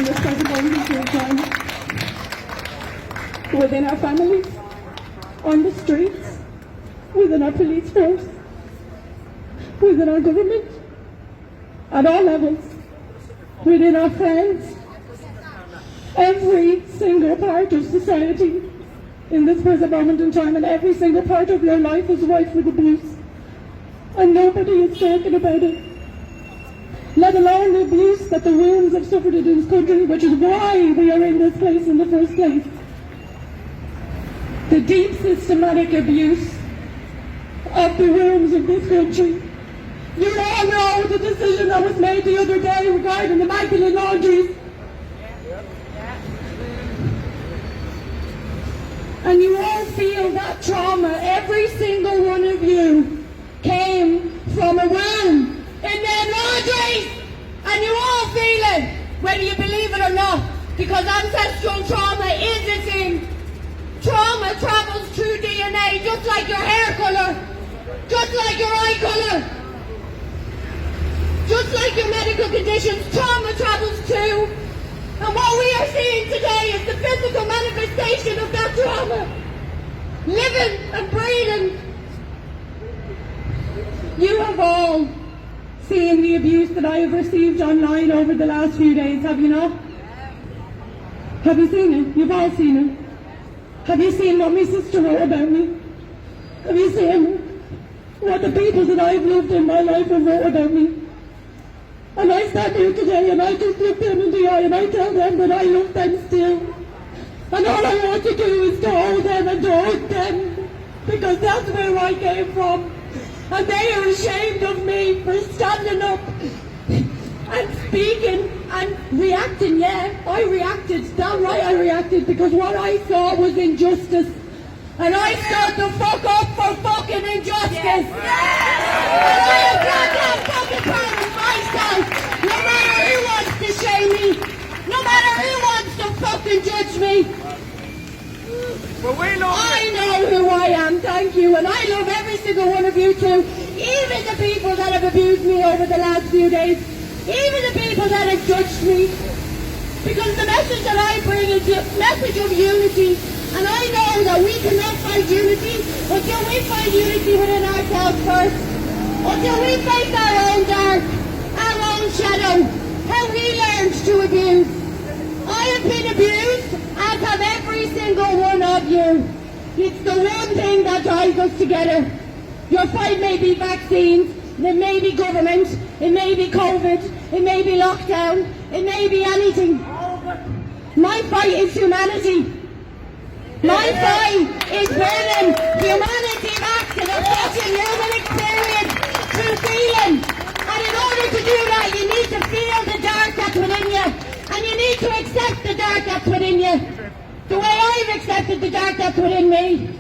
this presidential time. Within our families, on the streets, within our police force, within our government, at all levels, within our friends, every single part of society in this present moment in time, and every single part of your life is rife with abuse. And nobody is talking about it. Let alone the abuse that the wounds have suffered in this country, which is why we are in this place in the first place. The deep systematic abuse of the wounds of this country. You all know the decision that was made the other day regarding the Magdalene laundries. And you all feel that trauma. Every single one of you came from a wound in their laundries. And you all feel it, whether you believe it or not, because ancestral trauma is a thing. Trauma travels through DNA, just like your hair colour, just like your eye colour, just like your medical conditions. Trauma travels too. And what we are seeing today is the physical manifestation of that trauma. Living and breathing. You have all seen the abuse that I have received online over the last few days, have you not? Have you seen it? You've all seen it. Have you seen what my sister wrote about me? Have you seen what the people that I've loved in my life have wrote about me? And I stand here today and I just look them in the eye and I tell them that I love them still. And all I want to do is to hold them and to hug them, because that's where I came from. And they are ashamed of me for standing up and speaking and reacting. Yeah, I reacted. Damn right I reacted, because what I saw was injustice. And I stood the fuck up for fucking injustice. Yes. And I have got that fucking part of myself. No matter who wants to shame me, no matter who wants to fucking judge me. I know who I am, thank you, and I love every single one of you too. Even the people that have abused me over the last few days, even the people that have judged me. Because the message that I bring is a message of unity, and I know that we cannot find unity until we find unity within ourselves first. Until we face our own dark, our own shadow, how we learned to abuse. I have been abused, as have every single one of you. It's the one thing that ties us together. Your fight may be vaccines, it may be government, it may be COVID, it may be lockdown, it may be anything. My fight is humanity. My fight is bringing humanity back to the fucking human experience through feeling. And in order to do that, you need to feel the dark that's within you. And you need to accept the dark that's within you. The way I've accepted the dark that's within me.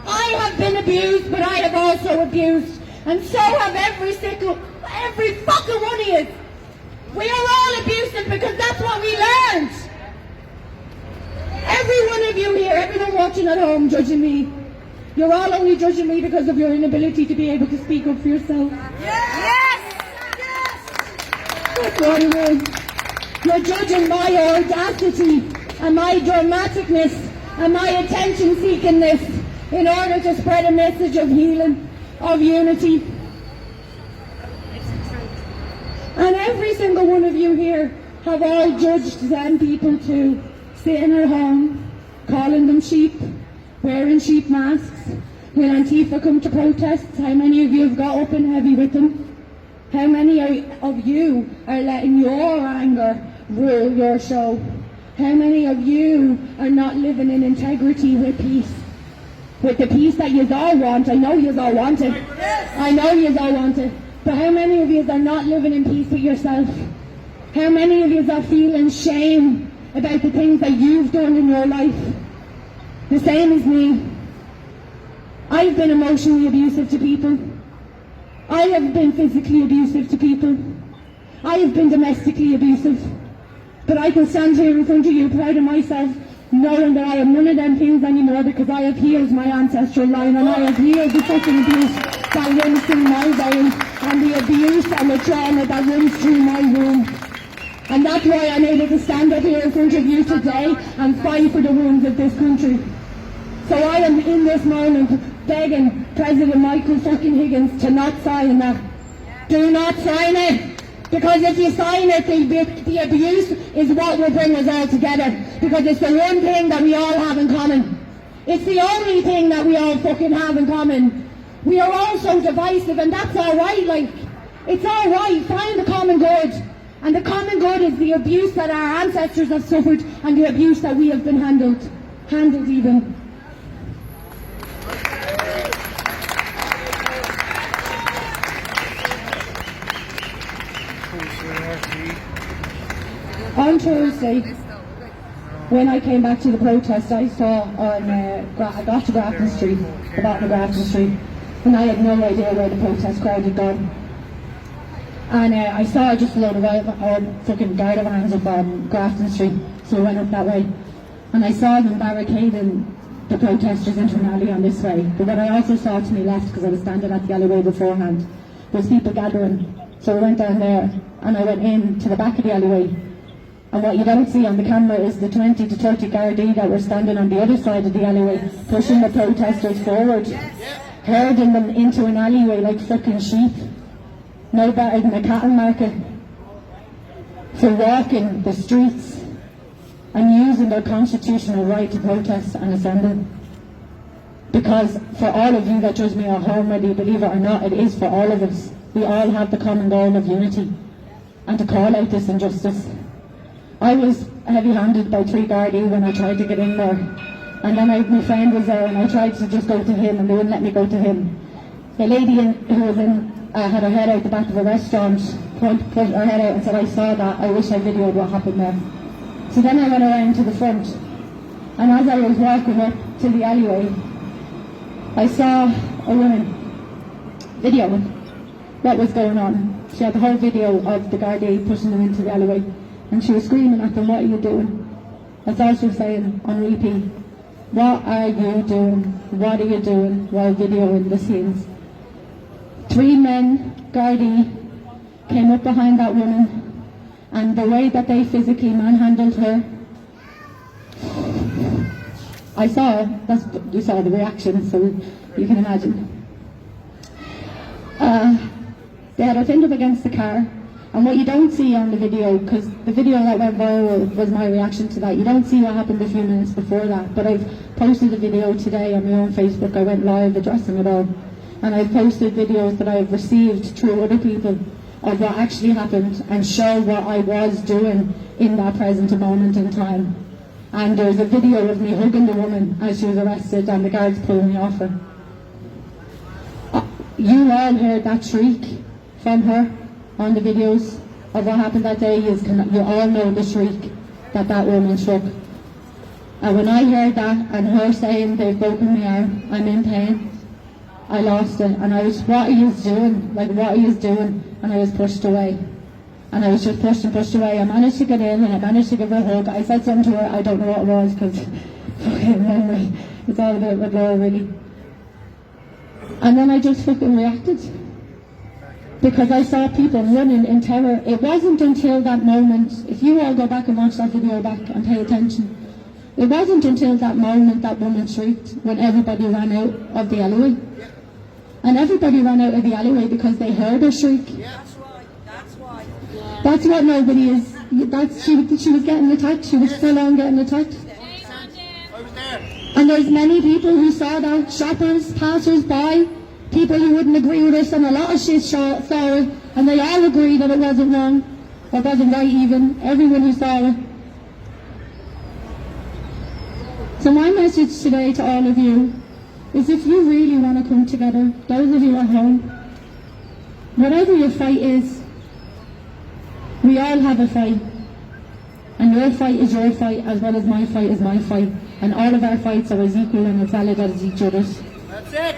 I have been abused, but I have also abused. And so have every fucking one of you. We are all abusive because that's what we learned. Every one of you here, everyone watching at home judging me, you're all only judging me because of your inability to be able to speak up for yourself. Yes! Yes! That's what it is. You're judging my audacity and my dramaticness and my attention-seekingness in order to spread a message of healing, of unity. And every single one of you here have all judged them people too, sitting at home, calling them sheep, wearing sheep masks. When Antifa come to protests, how many of you have got up and heavy with them? How many of you are letting your anger rule your show? How many of you are not living in integrity with peace? With the peace that you all want. I know you all want it. I know you all want it. But how many of you are not living in peace with yourself? How many of you are feeling shame about the things that you've done in your life? The same as me. I've been emotionally abusive to people. I have been physically abusive to people. I have been domestically abusive. But I can stand here in front of you proud of myself, knowing that I am none of them things anymore, because I have healed my ancestral line, and I have healed the fucking abuse that runs through my veins, and the abuse and the trauma that runs through my womb. And that's why I'm able to stand up here front of you today and fight for the wounds of this country. So I am in this moment begging President Michael fucking Higgins to not sign that. Do not sign it. Because if you sign it, the abuse is what will bring us all together. Because it's the one thing that we all have in common. It's the only thing that we all fucking have in common. We are all so divisive, and that's alright, like, it's alright, find the common good. And the common good is the abuse that our ancestors have suffered and the abuse that we have been handled even. On Thursday, when I came back to the protest, I saw on, I got to Grafton Street, the bottom of Grafton Street, and I had no idea where the protest crowd had gone. And I saw just a load of fucking Garda vans up on Grafton Street, so I went up that way. And I saw them barricading the protesters into an alley on this way. But what I also saw to my left, because I was standing at the alleyway beforehand, was people gathering. So I went down there, and I went in to the back of the alleyway. And what you don't see on the camera is the 20 to 30 Gardaí that were standing on the other side of the alleyway, pushing the protesters forward, herding them into an alleyway like fucking sheep. No better than a cattle market, for walking the streets and using their constitutional right to protest and assemble. Because for all of you that judge me at home, whether you believe it or not, it is for all of us. We all have the common goal of unity and to call out this injustice. I was heavy-handed by 3 Gardaí when I tried to get in there, and then my friend was there and I tried to just go to him and they wouldn't let me go to him. The lady who was in had her head out the back of a restaurant, put her head out and said, I saw that, I wish I videoed what happened there. So then I went around to the front, and as I was walking up to the alleyway, I saw a woman videoing what was going on. She had the whole video of the Gardaí pushing them into the alleyway, and she was screaming at them, what are you doing? That's all she was saying on repeat. What are you doing? What are you doing? While videoing the scenes. 3 men, Gardaí, came up behind that woman, and the way that they physically manhandled her, I saw, you saw the reaction, so you can imagine. They had her pinned up against the car, and what you don't see on the video, because the video that went viral was my reaction to that, you don't see what happened a few minutes before that, but I've posted a video today on my own Facebook. I went live addressing it all. And I've posted videos that I've received through other people of what actually happened and show what I was doing in that present moment in time. And there's a video of me hugging the woman as she was arrested and the guards pulling me off her. You all heard that shriek from her on the videos of what happened that day. You all know the shriek that woman shook. And when I heard that and her saying they've broken my arm, I'm in pain, I lost it, and I was, what are you doing? Like, what are you doing? And I was pushed away. And I was just pushed and pushed away. I managed to get in and I managed to give her a hug. I said something to her, I don't know what it was, because fucking memory, it's all a bit of a blur really. And then I just fucking reacted. Because I saw people running in terror. It wasn't until that moment, if you all go back and watch that video back and pay attention, it wasn't until that moment that woman shrieked when everybody ran out of the alleyway. And everybody ran out of the alleyway because they heard her shriek. Yeah, that's right. That's why. Yeah. That's what nobody is. She was getting attacked. She was full on getting attacked. I was there. And there's many people who saw that. Shoppers, passers-by, people who wouldn't agree with us, and a lot of shit saw it, and they all agree that it wasn't wrong, or wasn't right even. Everyone who saw it. So my message today to all of you is, if you really want to come together, those of you at home, whatever your fight is, we all have a fight. And your fight is your fight as well as my fight is my fight. And all of our fights are as equal and as valid as each other's. That's it.